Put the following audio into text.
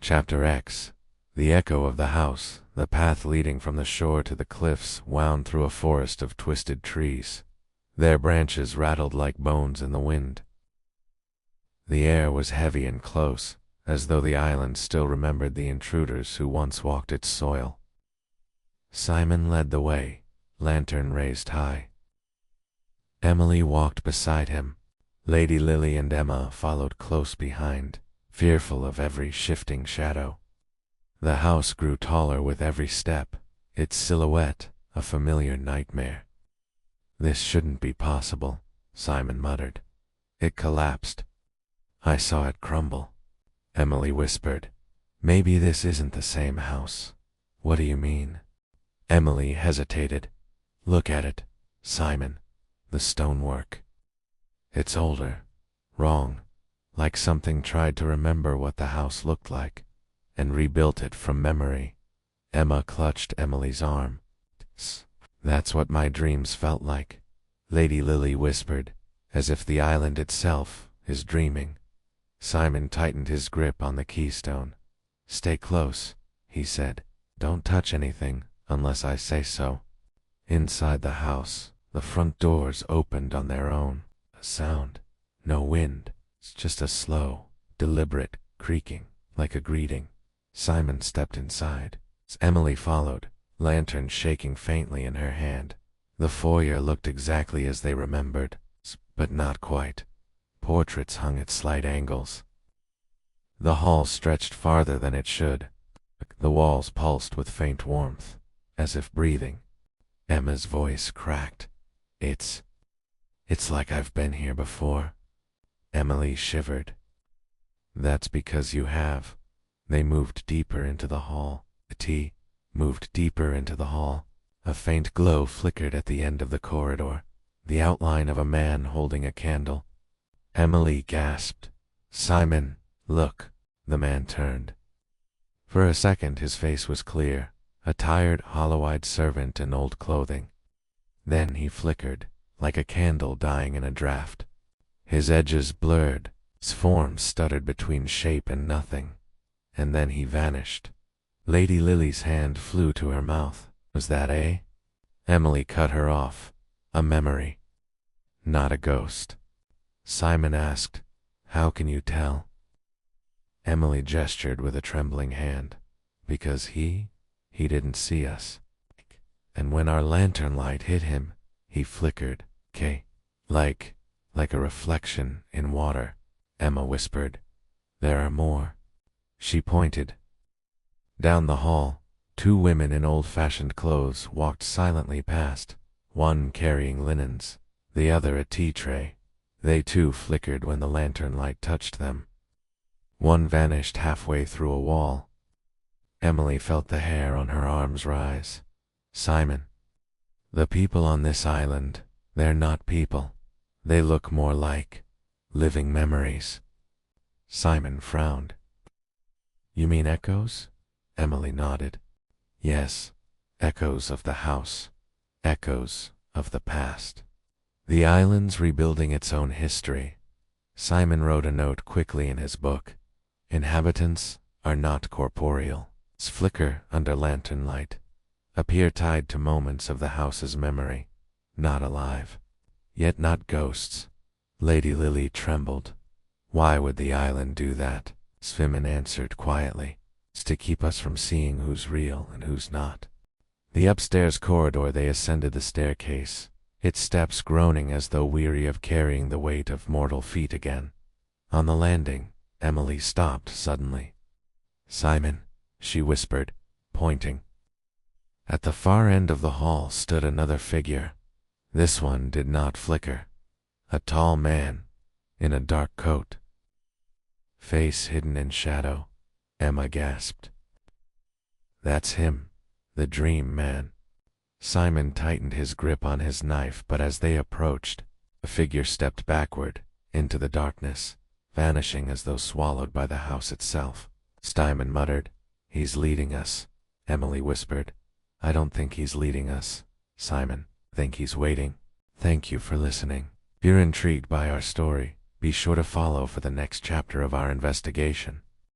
Chapter X. The echo of the house. The path leading from the shore to the cliffs wound through a forest of twisted trees. Their branches rattled like bones in the wind. The air was heavy and close, as though the island still remembered the intruders who once walked its soil. Simon led the way, lantern raised high. Emily walked beside him. Lady Lily and Emma followed close behind, fearful of every shifting shadow. The house grew taller with every step, its silhouette a familiar nightmare. "This shouldn't be possible," Simon muttered. "It collapsed. I saw it crumble." Emily whispered, "Maybe this isn't the same house." "What do you mean?" Emily hesitated. "Look at it, Simon. The stonework. It's older, wrong, like something tried to remember what the house looked like, and rebuilt it from memory." Emma clutched Emily's arm. "That's what my dreams felt like," Lady Lily whispered, as if the island itself is dreaming. Simon tightened his grip on the keystone. "Stay close," he said. "Don't touch anything unless I say so." Inside the house, the front doors opened on their own. A sound. No wind. It's just a slow, deliberate creaking, like a greeting. Simon stepped inside. Emily followed, lantern shaking faintly in her hand. The foyer looked exactly as they remembered, but not quite. Portraits hung at slight angles. The hall stretched farther than it should. The walls pulsed with faint warmth, as if breathing. Emma's voice cracked. It's like I've been here before." Emily shivered. "That's because you have." They moved deeper into the hall. Moved deeper into the hall. A faint glow flickered at the end of the corridor, the outline of a man holding a candle. Emily gasped. "Simon, look." The man turned. For a second his face was clear, a tired, hollow-eyed servant in old clothing. Then he flickered, like a candle dying in a draught. His edges blurred, his form stuttered between shape and nothing, and then he vanished. Lady Lily's hand flew to her mouth. "Was that eh?" Emily cut her off. "A memory. Not a ghost." Simon asked, "How can you tell?" Emily gestured with a trembling hand. "Because he didn't see us. And when our lantern light hit him, he flickered, like a reflection in water." Emma whispered, "There are more." She pointed. Down the hall, two women in old-fashioned clothes walked silently past, one carrying linens, the other a tea tray. They too flickered when the lantern light touched them. One vanished halfway through a wall. Emily felt the hair on her arms rise. "Simon, the people on this island, they're not people. They look more like living memories." Simon frowned. "You mean echoes?" Emily nodded. "Yes, echoes of the house, echoes of the past. The island's rebuilding its own history." Simon wrote a note quickly in his book. "Inhabitants are not corporeal. Flicker under lantern light. Appear tied to moments of the house's memory. Not alive. Yet not ghosts." Lady Lily trembled. "Why would the island do that?" Simon answered quietly. "It's to keep us from seeing who's real and who's not." The upstairs corridor they ascended the staircase, its steps groaning as though weary of carrying the weight of mortal feet again. On the landing, Emily stopped suddenly. "Simon," she whispered, pointing. At the far end of the hall stood another figure. This one did not flicker. A tall man, in a dark coat. Face hidden in shadow. Emma gasped. "That's him, the dream man." Simon tightened his grip on his knife, but as they approached, the figure stepped backward, into the darkness, vanishing as though swallowed by the house itself. Simon muttered, "He's leading us," Emily whispered. "I don't think he's leading us, Simon. I think he's waiting." Thank you for listening. If you're intrigued by our story, be sure to follow for the next chapter of our investigation.